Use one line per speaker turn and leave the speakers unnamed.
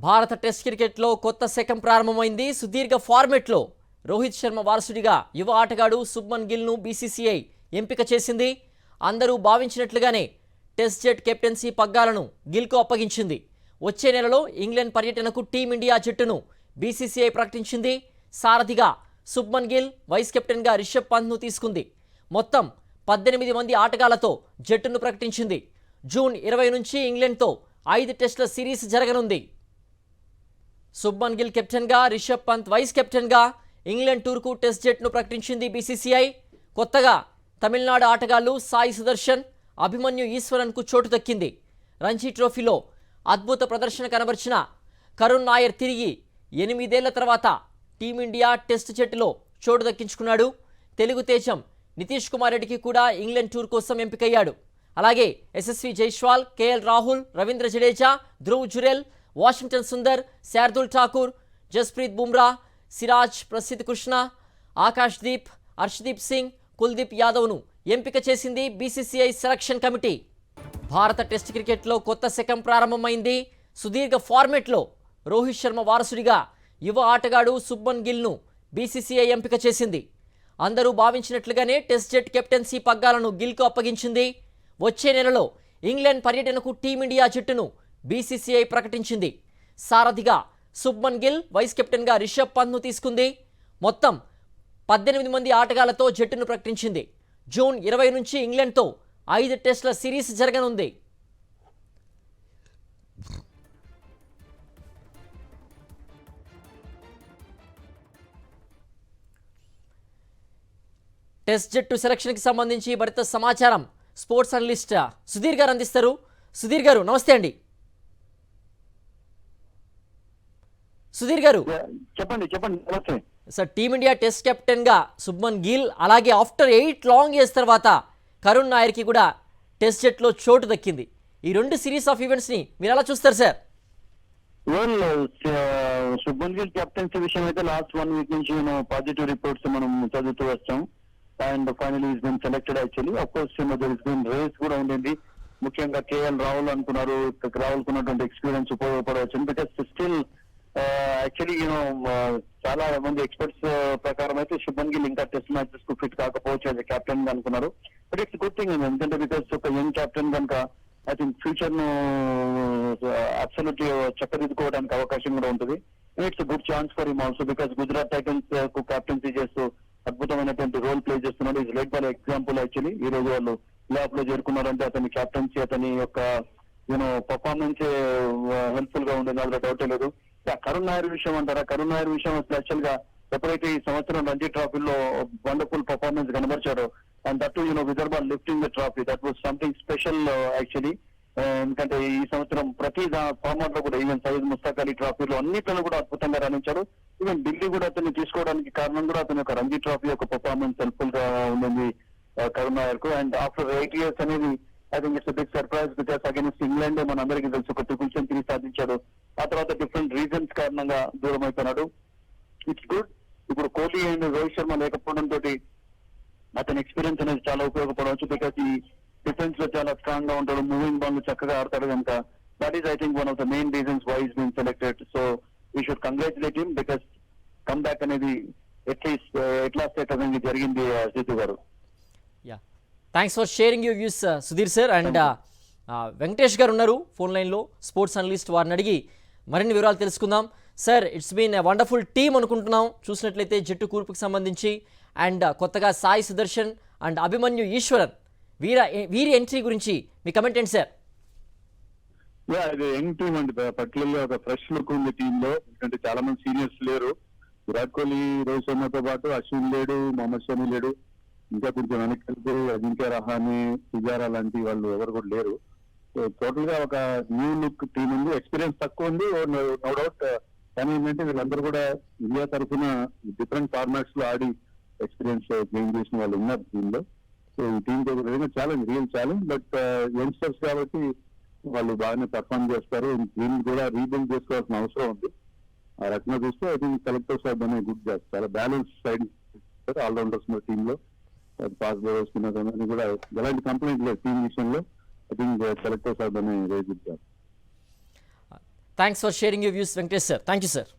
భారత టెస్ట్ క్రికెట్లో కొత్త శకం ప్రారంభమైంది. సుదీర్ఘ ఫార్మెట్లో రోహిత్ శర్మ వారసుడిగా యువ ఆటగాడు శుభ్మన్ గిల్ను బీసీసీఐ ఎంపిక చేసింది. అందరూ భావించినట్లుగానే టెస్ట్ జట్ కెప్టెన్సీ పగ్గాలను గిల్కు అప్పగించింది. వచ్చే నెలలో ఇంగ్లాండ్ పర్యటనకు టీమిండియా జట్టును బీసీసీఐ ప్రకటించింది. సారథిగా శుభ్మన్ గిల్, వైస్ కెప్టెన్గా రిషబ్ పంత్ను తీసుకుంది. మొత్తం 18 మంది ఆటగాళ్లతో జట్టును ప్రకటించింది. జూన్ 20 నుంచి ఇంగ్లాండ్తో 5 టెస్టుల సిరీస్ జరగనుంది. శుభ్మన్ గిల్ కెప్టెన్గా, రిషబ్ పంత్ వైస్ కెప్టెన్గా ఇంగ్లాండ్ టూర్కు టెస్ట్ జట్టును ప్రకటించింది బీసీసీఐ. కొత్తగా తమిళనాడు ఆటగాళ్లు సాయి సుదర్శన్, అభిమన్యు ఈశ్వరన్కు చోటు దక్కింది. రంజీ ట్రోఫీలో అద్భుత ప్రదర్శన కనబర్చిన కరుణ్ నాయర్ తిరిగి 8 ఏళ్ల తర్వాత టీమిండియా టెస్ట్ జట్టులో చోటు దక్కించుకున్నాడు. తెలుగు తేజం నితీష్ కుమార్ రెడ్డికి కూడా ఇంగ్లాండ్ టూర్ కోసం ఎంపికయ్యాడు. అలాగే యశస్వి జైస్వాల్, కేఎల్ రాహుల్, రవీంద్ర జడేజా, ధ్రువ్ జురెల్, వాషింగ్టన్ సుందర్, శార్దుల్ ఠాకూర్, జస్ప్రీత్ బుమ్రా, సిరాజ్, ప్రసిద్ధ్ కృష్ణ, ఆకాష్ దీప్, హర్షదీప్ సింగ్, కుల్దీప్ యాదవ్ను ఎంపిక చేసింది బీసీసీఐ సెలక్షన్ కమిటీ. భారత టెస్ట్ క్రికెట్లో కొత్త శకం ప్రారంభమైంది. సుదీర్ఘ ఫార్మెట్లో రోహిత్ శర్మ వారసుడిగా యువ ఆటగాడు శుభ్మన్ గిల్ను బీసీసీఐ ఎంపిక చేసింది. అందరూ భావించినట్లుగానే టెస్ట్ జట్ కెప్టెన్సీ పగ్గాలను గిల్కు అప్పగించింది. వచ్చే నెలలో ఇంగ్లాండ్ పర్యటనకు టీమిండియా జట్టును బీసీసీఐ ప్రకటించింది. సారథిగా శుభ్మన్ గిల్, వైస్ కెప్టెన్గా రిషబ్ పంత్ను తీసుకుంది. మొత్తం 18 మంది ఆటగాళ్లతో జట్టును ప్రకటించింది. జూన్ 20 నుంచి ఇంగ్లాండ్తో 5 టెస్టుల సిరీస్ జరగనుంది. టెస్ట్ జట్టు సెలక్షన్కి సంబంధించి మరింత సమాచారం స్పోర్ట్స్ అనలిస్ట్ సుధీర్ గారు అందిస్తారు. సుధీర్ గారు నమస్తే అండి. సుధీర్ గారు
చెప్పండి. నమస్తే
సార్. టీమిండియా టెస్ట్ కెప్టెన్గా శుభ్మన్ గిల్, అలాగే ఆఫ్టర్ 8 లాంగ్ ఇయర్స్ తర్వాత కరుణ్ నాయర్కి కూడా టెస్ట్ జట్లో చోటు దక్కింది. ఈ 2 సిరీస్ ఆఫ్ ఈవెంట్స్ని మీరు ఎలా చూస్తారు సార్?
శుభ్మన్ గిల్ కెప్టెన్సీ విషయం అయితే లాస్ట్ 1 వీక్ నుంచి పాజిటివ్ రిపోర్ట్స్ మనం చదువుతూ వస్తాం. And final is been selected. Actually of course race కూడా ఉండింది. ముఖ్యంగా కేఎల్ రాహుల్ అనుకున్నారు. రాహుల్ కున్నటువంటి ఎక్స్పీరియన్స్ ఉపయోగపడవచ్చు. బికాస్ స్టిల్ యాక్చువల్లీ చాలా మంది ఎక్స్పర్ట్స్ ప్రకారం అయితే శుభ్మన్ గిల్ ఇంకా టెస్ట్ మ్యాచెస్ కు ఫిట్ కాకపోవచ్చు యాజ్ కెప్టెన్ గా అనుకున్నారు. బట్ ఇట్స్ గుడ్ థింగ్ ఎందుకంటే బికాస్ ఒక యంగ్ కెప్టెన్ కనుక ఐ థింక్ ఫ్యూచర్ ను అబ్సల్యూట్లీ చక్కదిద్దుకోవడానికి అవకాశం కూడా ఉంటుంది. It's good chance for him also because Gujarat Titans కు కెప్టెన్సీ చేస్తూ అద్భుతమైనటువంటి రోల్ ప్లే చేస్తున్నాడు. Is like by example. Actually ఈ రోజు వాళ్ళు ప్లేఆఫ్ లో చేరుకున్నారంటే అతని కెప్టెన్సీ, అతని యొక్క పర్ఫార్మెన్స్ హెల్ప్ఫుల్ గా ఉంటుంది. అందులో డౌటే లేదు. కరుణ్ నాయర్ విషయం అంటారా? కరుణ్ నాయర్ విషయం స్పెషల్ గా ఎప్పుడైతే ఈ సంవత్సరం రంజీ ట్రాఫీలో వండర్ఫుల్ పర్ఫార్మెన్స్ కనబరిచారో and that Vidarbha lifting the trophy, that was something special actually. ఎందుకంటే ఈ సంవత్సరం ప్రతి ఫార్మాట్ లో కూడా ఈవెన్ సయ్యద్ ముస్తాక్ అలీ ట్రాఫీలో అన్నిట్లను కూడా అద్భుతంగా రాణించారు. ఈవెన్ ఢిల్లీ కూడా అతన్ని తీసుకోవడానికి కారణం కూడా అతని యొక్క రంజీ ట్రాఫీ యొక్క పర్ఫార్మెన్స్ హెల్ప్ఫుల్ గా ఉండింది కరుణ్ నాయర్ కు. అండ్ ఆఫ్టర్ 8 years అనేది I think it's big surprise because against England మన అందరికీ తెలుసు ఒక ట్రిపుల్ సెంచరీ సాధించాడు. ఆ తర్వాత డిఫరెంట్ రీజన్స్ కారణంగా దూరం అయిపోయినాడు. It's good. ఇప్పుడు కోహ్లీ అండ్ రోహిత్ శర్మ లేకపోవడం తోటి అతని ఎక్స్పీరియన్స్ అనేది చాలా ఉపయోగపడవచ్చు. బికాస్ ఈ డిఫెన్స్ లో చాలా స్ట్రాంగ్ గా ఉంటాడు, మూవింగ్ బాల్ చక్కగా ఆడతాడు కనుక that is I think one of the main reasons why is been selected. So we should congratulate him because come back అనేది అట్లీస్ట్ ఎట్లా స్టేట్ అనేది జరిగింది. Jitu garu,
thanks for sharing your views Sudheer sir. And Venkatesh garu ఉన్నారు phone లైన్లో, sports analyst. వారిని అడిగి మరిన్ని వివరాలు తెలుసుకుందాం. Sir, it's been a wonderful team అనుకుంటున్నాం చూసినట్లయితే జట్టు కూర్పుకి సంబంధించి. అండ్ కొత్తగా సాయి సుదర్శన్ అండ్ అభిమన్యు ఈశ్వరన్ వీరి ఎంట్రీ గురించి మీ కమెంట్ ఏంటి సార్?
ఇది యంగ్ టీమ్ అండి. పర్టికులర్లీ ఒక ఫ్రెష్ లుక్ ఉంది టీమ్ లో. ఎందుకంటే చాలా మంది సీనియర్స్ లేరు. విరాట్ కోహ్లీ, రోహిత్ శర్మతో పాటు అశ్విన్ లేడు, మొహమ్మద్ షమి లేడు, ఇంకా కొంచెం వెనక్కి అజింక్య రహానే, పుజారా లాంటి వాళ్ళు ఎవరు కూడా లేరు. సో టోటల్ గా ఒక న్యూ లుక్ టీమ్ ఉంది. ఎక్స్పీరియన్స్ తక్కువ ఉంది, నో డౌట్. కానీ ఏంటంటే వీళ్ళందరూ కూడా ఇండియా తరఫున డిఫరెంట్ ఫార్మాట్స్ లో ఆడి ఎక్స్పీరియన్స్ గెయిన్ చేసిన వాళ్ళు ఉన్నారు టీమ్ లో. సో ఈ team challenge, real challenge. But youngsters కాబట్టి వాళ్ళు బాగానే పర్ఫార్మ్ చేస్తారు. టీమ్ కూడా రీబిల్డ్ చేసుకోవాల్సిన అవసరం ఉంది. ఆ రకంగా చూస్తే I think collectors have done a good job. చాలా బ్యాలెన్స్ సైడ్ ఆల్రౌండర్స్ ఉన్న టీమ్ లో పాస్ బౌలర్స్ కూడా ఎలాంటి కంప్లైంట్ లేదు టీమ్ విషయంలో. I think selectors have done a very good job.
Thanks for sharing you views Venkatesh sir. Thank you sir.